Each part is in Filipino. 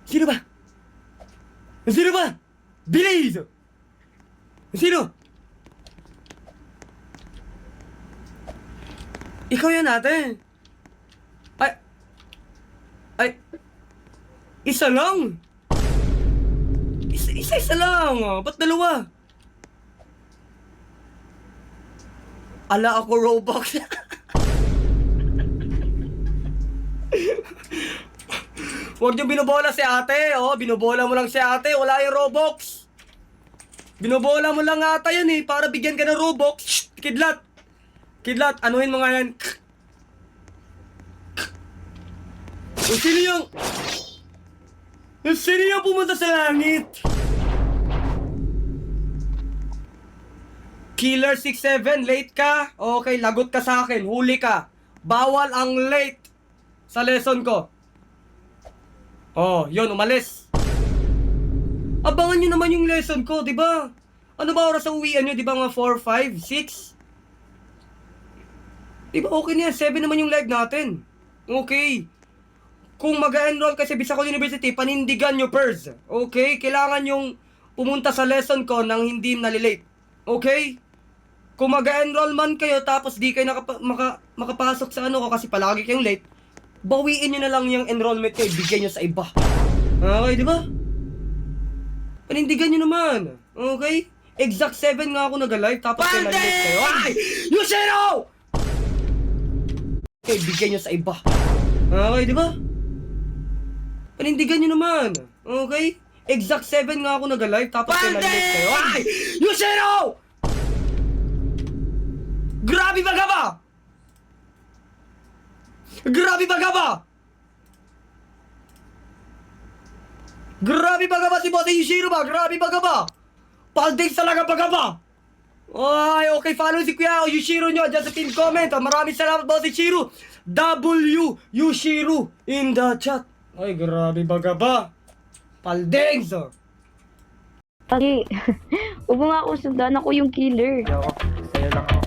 Sino ba? Sino ba? Bilis! Sino? Ikaw yan ate. Ay, isa lang. Isa lang. Ba't dalawa? Ala ako Robux. Huwag niyo binobola si ate. Oh, binobola mo lang si ate. Wala yung Robux. Binobola mo lang ata yan eh. Para bigyan ka ng Robux. Shh, kidlat. Kidlat, anuhin mo nga yan. Sino yung... Sino yung pumunta sa langit? Killer 67, late ka? Okay, lagot ka sa akin. Huli ka. Bawal ang late sa lesson ko. Oh, yun, umalis. Abangan nyo naman yung lesson ko, di ba? Ano ba oras ang uwian nyo? Di ba mga 4, 5, 6? Di ba okay na yan? 7 naman yung live natin. Okay. Kung mag-enroll kasi Bisacol University, panindigan nyo first. Okay? Kailangan yung pumunta sa lesson ko nang hindi nalilate. Okay? Kung mag-enroll man kayo tapos di kayo makapasok sa ano ko kasi palagi kayong late, bawiin nyo na lang yung enrollment kayo, bigyan nyo sa iba. Okay, di ba? Panindigan nyo naman. Okay? Exact 7 nga ako nag-live tapos kayo nalilate kayo. Ay! Yushiro! Okay, bigyan nyo sa iba. Okay, di ba? Panindigan nyo naman. Okay? Exact 7 nga ako nag-live tapos kayo nalilate kayo. Ay! Yushiro! Grabe baga ba? Grabe baga ba? Grabe baga ba si Boss Yushiro ba? Grabe baga ba? Paldex talaga baga ba? Ay, okay, follow si Kuya Yushiro nyo dyan sa pin comment. Maraming salamat Boss Yushiro. W Yushiro in the chat. Ay, grabe baga ba? Paldex! Lagi. Huwag mo nga ako sundan, ako yung killer. Hindi ako. Sa'yo lang ako.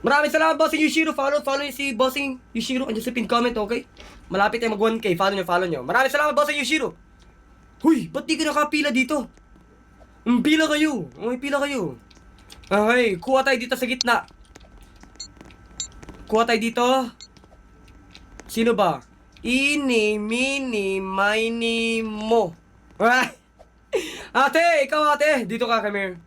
Maraming salamat Bossing Yushiro. Follow si Bossing Yushiro andyan sa pin comment, okay? Malapit tayo mag 1K. Follow nyo. Maraming salamat Bossing Yushiro. Huy, ba't di ka nakapila dito? Pila kayo. Okay, pila kayo. Okay, kuha tayo dito sa gitna. Kuha tayo dito. Sino ba? Ini, mini, mini, mo. Alright. Ate, ikaw ate. Dito ka, come here.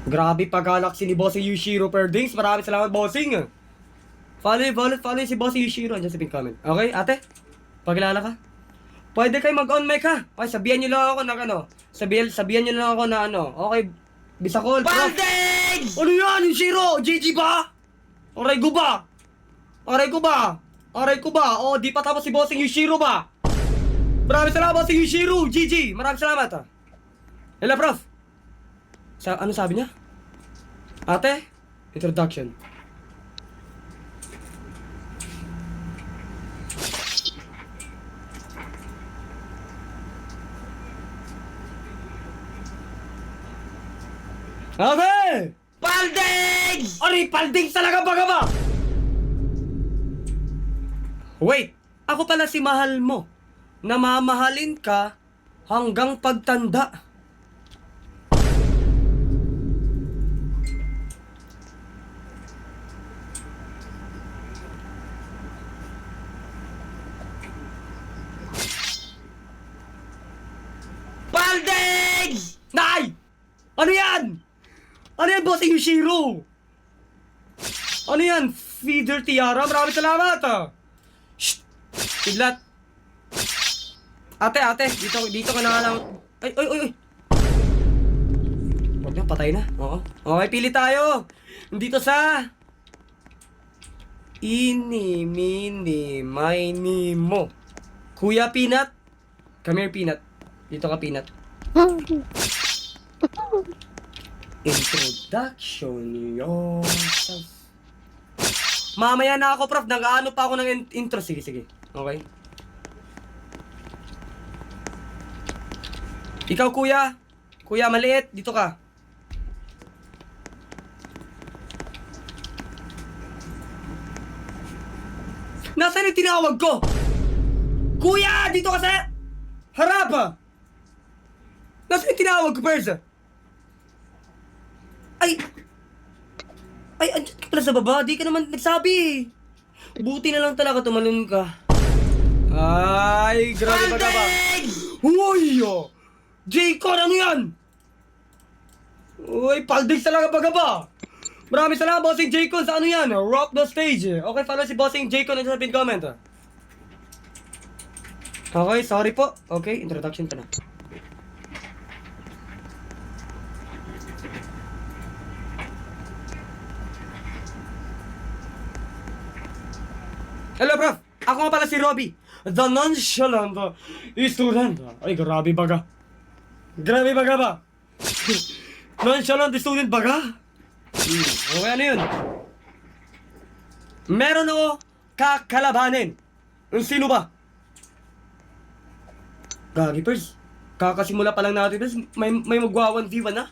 Grabe pag-galaxy ni Bossing Yushiro Perdings. Maraming salamat, Bossing. Follow si Bossing Yushiro. Andiyan sa pin comment. Okay, ate? Pagkilala ka? Pwede kayo mag-on mic ha. Okay, sabihan nyo lang ako na ano. Sabihan nyo lang ako na ano. Okay, Bisacol. Perdings! Ano yan, Yushiro? GG ba? Aray ko ba? O, di pa tapos si Bossing Yushiro ba? Maraming salamat, Bossing Yushiro. GG. Maraming salamat. Hello, prof. Ano sabi niya? Ate, introduction. Ate! Paldex! Ari, Paldex talaga baga ba? Wait, ako pala si mahal mo. Namamahalin ka hanggang pagtanda. Paldex! Nay! Ano yan? Ano yan, Bossing Yushiro? Ano yan? Feeder Tiara? Maraming salamat Shh! Kidlat! Ate, dito ka na lang. Ay! Huwag na, patay na. Oo. Okay, pili tayo. Dito sa... Ini, mini, mini, mo. Kuya Peanut. Come here, Peanut. Dito ka, Peanut. Introduction yourself. Mamaya na ako, prof. Nag-ano pa ako ng intro. Sige. Okay. Ikaw, kuya. Kuya, maliit. Dito ka. Nasaan yung tinawag ko? Kuya, dito ka sa harap! Nasaan yung tinawag ko, Pers? Ay, andyan ka pala sa baba. Di ka naman nagsabi. Buti na lang talaga tumalon ka. Ay, grabe ba ba? Uy! J-Con, ano yan? Uy, paldig talaga baga ba? Maraming salamat, Bossing J-Con, sa ano yan? Rock the stage. Okay, follow si Bossing J-Con sa pin comment. Okay, sorry po. Okay, introduction ka na. Hello, Prof. Ako nga pala si Robby. The nonchalant student. Ay, grabe baga. Grabe baga ba? Nonchalant student baga? Okay, ano yun? Meron ako kakalabanin. Sino ba? Gagi, Pers. Kakasimula pa lang natin, Pers. May magwa 1v1 na?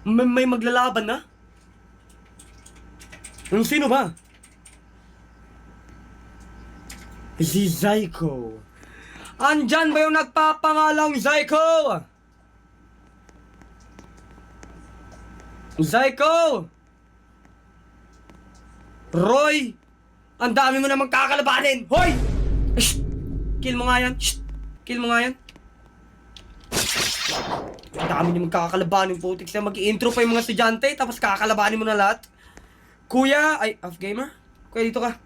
May maglalaban na? Sino ba? Si Zyko. Andyan ba yung nagpapangalang Zyko? Zyko! Roy! Ang dami mo namang kakalabanin! Hoy! Shh! Kill mo nga yan! Shh! Kill mo nga yan! Ang dami niyo magkakalabanin, putik siya. Mag-i-intro pa yung mga estudyante, tapos kakalabanin mo na lahat. Kuya! Ay, off-gamer? Kuya, dito ka.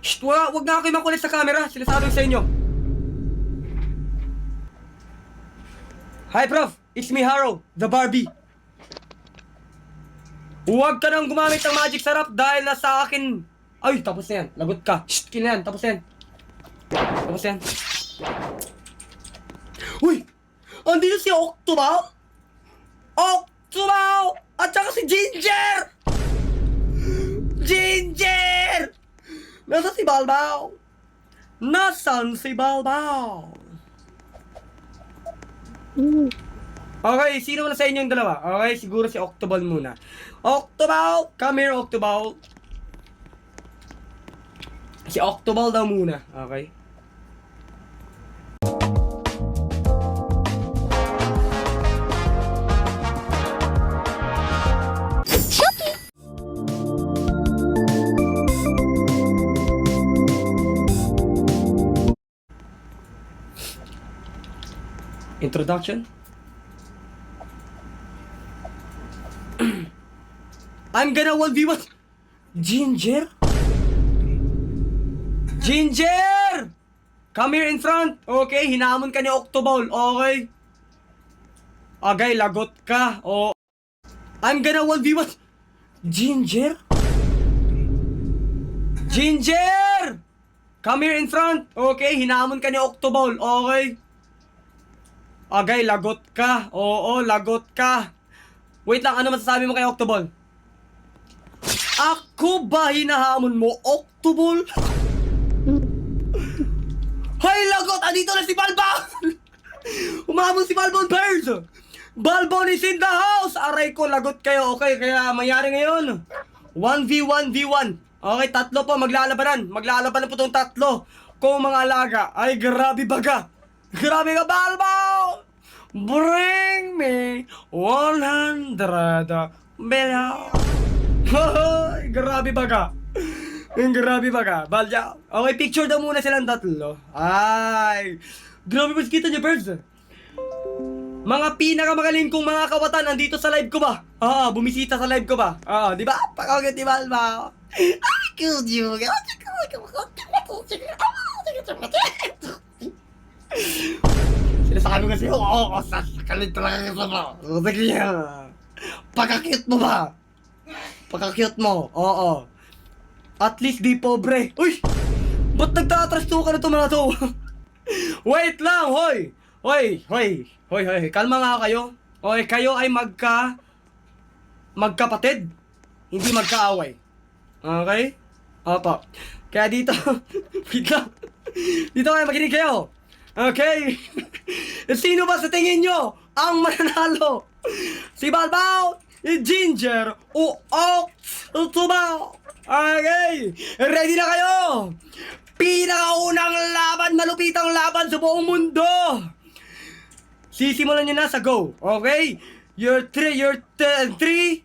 Shh! Wag na kayo makulit sa camera. Sinasabi ko sa inyo. Hi, Prof! It's me, Haro, the Barbie. Huwag ka nang gumamit ng magic sarap dahil nasa akin. Ay, tapos na yan. Lagot ka. Shh! Kill na yan. Tapos na yan. Tapos na yan. Uy! Andito si Octobao! Octobao! At saka si Ginger! Ginger! Nasaan si Balbao? Nasaan si Balbao? Okay, sino na sa inyo yung dalawa? Okay, siguro si Octobal muna. Octobal! Come here, Octobal. Si Octobal daw muna. Okay. Introduction? I'm gonna 1v1. Ginger? Ginger! Come here in front. Okay, hinamon ka ni Octoball. Okay. Agay, lagot ka. Oh. I'm gonna 1v1. Ginger? Ginger! Come here in front. Okay, hinamon ka ni Octoball. Okay. Agay, lagot ka. Oo, lagot ka. Wait lang, ano masasabi mo kay Octoball? Ako ba hinahamon mo, Octoball? Hay, lagot! Andito na si Balbon! Umahamon si Balbon Birds! Balbon is in the house! Aray ko, lagot kayo. Okay, kaya mayari ngayon. 1v1v1. Okay, tatlo po, maglalabanan. Maglalabanan po itong tatlo. Kung mga alaga. Ay, grabe baga. Grabe ka, Balbon! Bring me 100 million. Hoy, grabe baga. Grabe baga. Balya. Okay, picture daw muna silang tatlo. Ay, grabe ba kita niyo, Birds? Mga pinakamagaling kong mga kawatan andito sa live ko ba? Bumisita sa live ko ba? Di ba? Pakagad di ba? Ay, cute you. Sinasabi ko sa'yo, sasakalit talaga ka ba? Sige, pagka-cute mo ba? Pagka-cute mo, oo. At least di pobre. Uy! Ba't nagtatrasto ka na ito mga to? Wait lang, hoy! Hoy, kalma nga kayo. Okay, kayo ay magkapatid, hindi magkaaway. Okay? Opo. Kaya dito, wait lang. Dito kayo, makinig kayo. Okay? Sino ba sa tingin nyo ang mananalo? Si Balbao, Ginger, o Tubaw? Okay, ready na kayo? Pinakaunang laban, malupitang laban sa buong mundo. Sisimulan nyo na sa go, okay? Your 3, 2,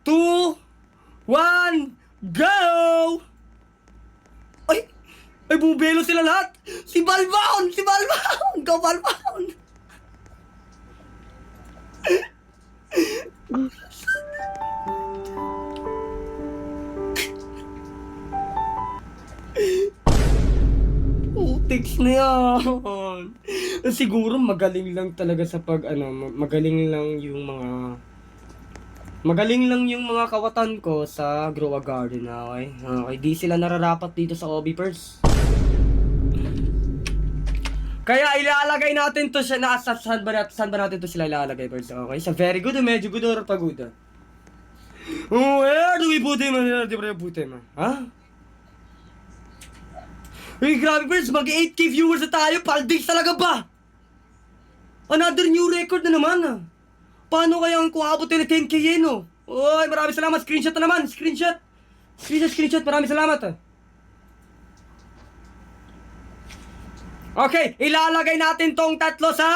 1, go! Ay, bubelo sila lahat! Si Balbaon! Si Balbaon! Go, Balbaon! Utiks na yan! Siguro magaling lang talaga sa magaling lang yung mga kawatan ko sa Grow a Garden, okay? Okay, di sila nararapat dito sa Obi Purse. Kaya ilalagay natin to siya saan ba natin to sila ilalagay, Purse? Okay, sa very good, medyo good or pagod? Where do we put him? Where do we put him? Ha? Uy, grabe, Purse, mag-8K viewers na tayo, paldigs talaga ba? Another new record na naman, Paano kaya ang kuhabotin na 10K yun, Uy, maraming salamat. Screenshot na naman. Screenshot. Maraming salamat, Okay, ilalagay natin tong tatlo sa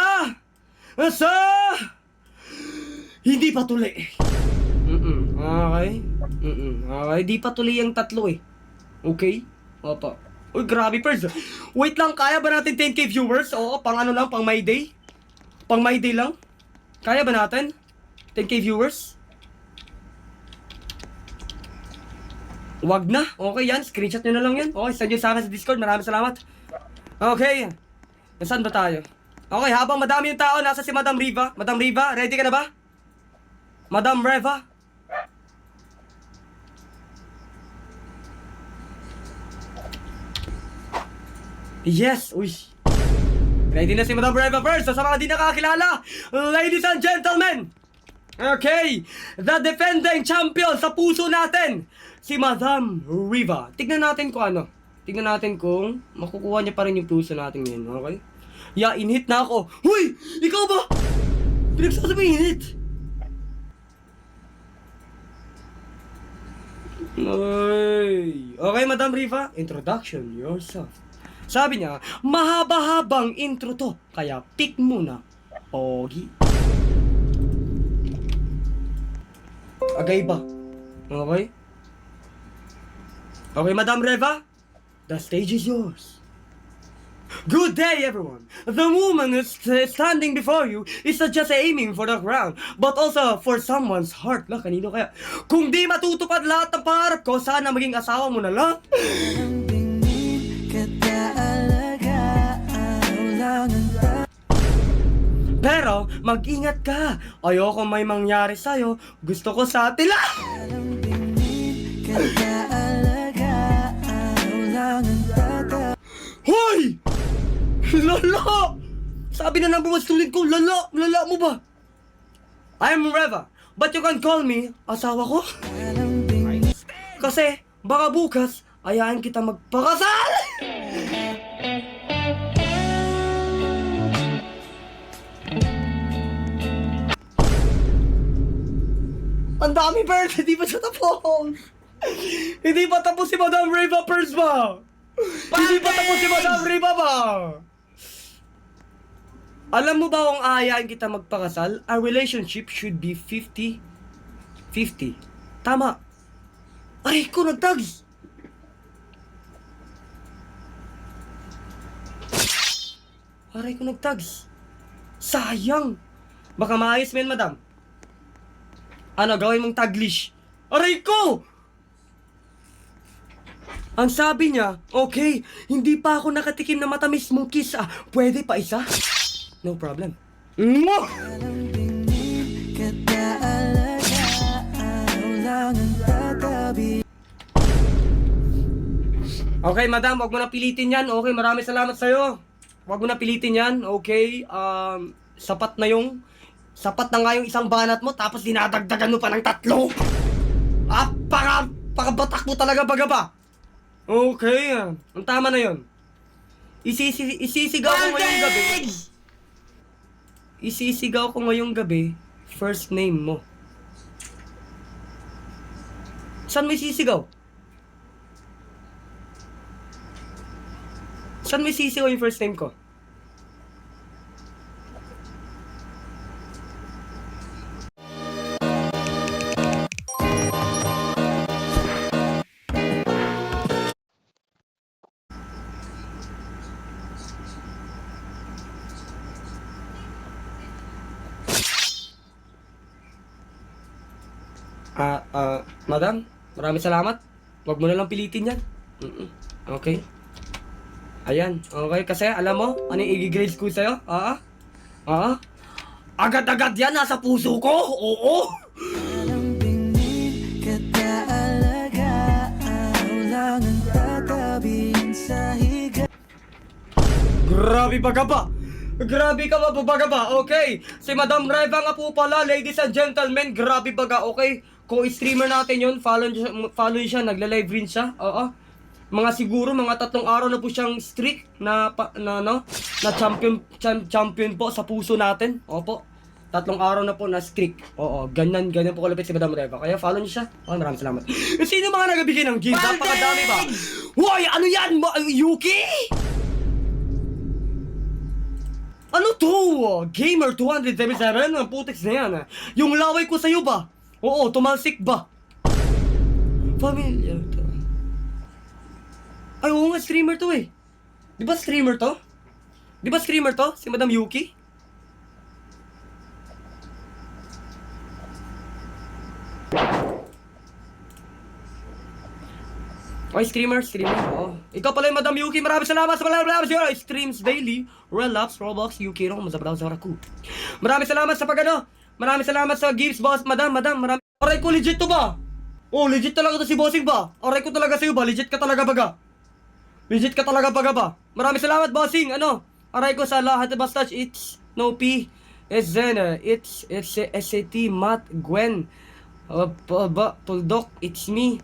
hindi pa tuli. Okay. Okay, di pa tuli yung tatlo Okay? Opo. Uy, grabe, Purse. Wait lang, kaya ba natin 10K viewers? Oo, pang ano lang, pang my day? Pang my day lang? Kaya ba natin? 10K viewers? Wag na. Okay yan. Screenshot nyo na lang yan. Okay, send nyo sa akin sa Discord. Maraming salamat. Okay. Nasaan ba tayo? Okay, habang madami yung tao, nasa si Madam Riva. Madam Riva, ready ka na ba? Madam Reva? Yes! Uy! Ready na si Madam Reva first. So, sa mga di nakakilala, ladies and gentlemen, okay, the defending champion sa puso natin, si Madam Riva. Tignan natin kung makukuha niya pa rin yung puso natin ngayon, okay? Yeah, in-hit na ako. Huy! Ikaw ba? Pinagsasabi in-hit. Okay, Madam Riva, introduction yourself. Sabi niya, mahaba-habang intro to, kaya pick muna, Pogi. Agay ba? Okay? Okay, Madam Reva, the stage is yours. Good day, everyone. The woman is standing before you is not just aiming for the ground, but also for someone's heart. La, kanino kaya? Kung di matutupad lahat ng pangarap ko, sana maging asawa mo na lang. Pero, mag-ingat ka. Ayoko may mangyari sa'yo. Gusto ko sa atin lang. Hoy! Lala! Sabi na ng bumastulid ko, lala mo ba? I'm Reva, but you can call me asawa ko. Kasi, baka bukas, ayahan kita magpakasal! Ang dami, Bert! Hindi pa siya tapos! Hindi pa tapos si Madam Reva Purse ba? Hindi pa tapos si Madam Reva ba? Alam mo ba kung aayain kita magpakasal, our relationship should be 50-50. Tama. Aray ko, nagtags! Aray ko, nagtags. Sayang! Baka maayos men, madam. Ano, gawin mong taglish. Aray ko! Ang sabi niya, okay, hindi pa ako nakatikim na matamis mong kiss, pwede pa isa? No problem. Mwah! Okay, madam, wag mo na pilitin yan. Okay, maraming salamat sa'yo. Wag mo na pilitin yan, okay? Sapat na nga yung isang banat mo, tapos dinadagdagan mo pa ng 3. Pakabatak mo talaga baga ba? Okay, ang tama na yon. Isisigaw ko ngayong gabi. Isisigaw ko ngayong gabi, first name mo. Saan mo isisigaw? Saan mo isisigaw yung first name ko? Madam, maraming salamat. Huwag mo na lang pilitin yan. Okay. Ayan, okay. Kasi alam mo, ano yung i-grade ko sa'yo? Agad-agad yan, nasa puso ko. Oo. Lambingin kita alagaan, lang ang tatabihin sa higa. Grabe baga ba? Grabe ka baga ba? Okay. Si Madam Reva nga po pala, ladies and gentlemen. Grabe baga, okay. Co-streamer natin yun. Follow niyo siya, nagla-live rin siya. Oo. Mga siguro, mga 3 araw na po siyang streak na champion po sa puso natin. Opo. 3 araw na po na streak. Oo, ganyan po kalapit si Madam Reva. Kaya follow niyo siya. Oh, maraming salamat. Sino mga nagabigay ng gift? Napakadami ba? Hoy, ano yan? Yuki? Ano to? Gamer 277? Ang putix na yan. Yung laway ko sa'yo ba? Oo, tumalsik ba? Familiar to. Ay, oo nga, streamer to eh. Di ba streamer to? Di ba streamer to? Si Madam Yuki? Okay, streamer. Oo. Ikaw pala yung Madam Yuki. Maraming salamat sa mga streams daily. Relax, Roblox, Yuki ro. Masabraw sa ko. Maraming salamat sa pagano. Maraming salamat sa gifts, boss. Madam. Maraming. Aray ko, legit to ba? Oh, legit talaga to si Bossing ba? Aray ko talaga sa'yo ba? Legit ka talaga baga? Legit ka talaga baga ba? Maraming salamat, Bossing. Ano? Aray ko sa lahat. Basta it's no P. It's Zen. It's SAT, Matt, Gwen. Tuldok, it's me.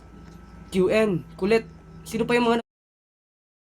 QN, kulit. Sino pa yung mga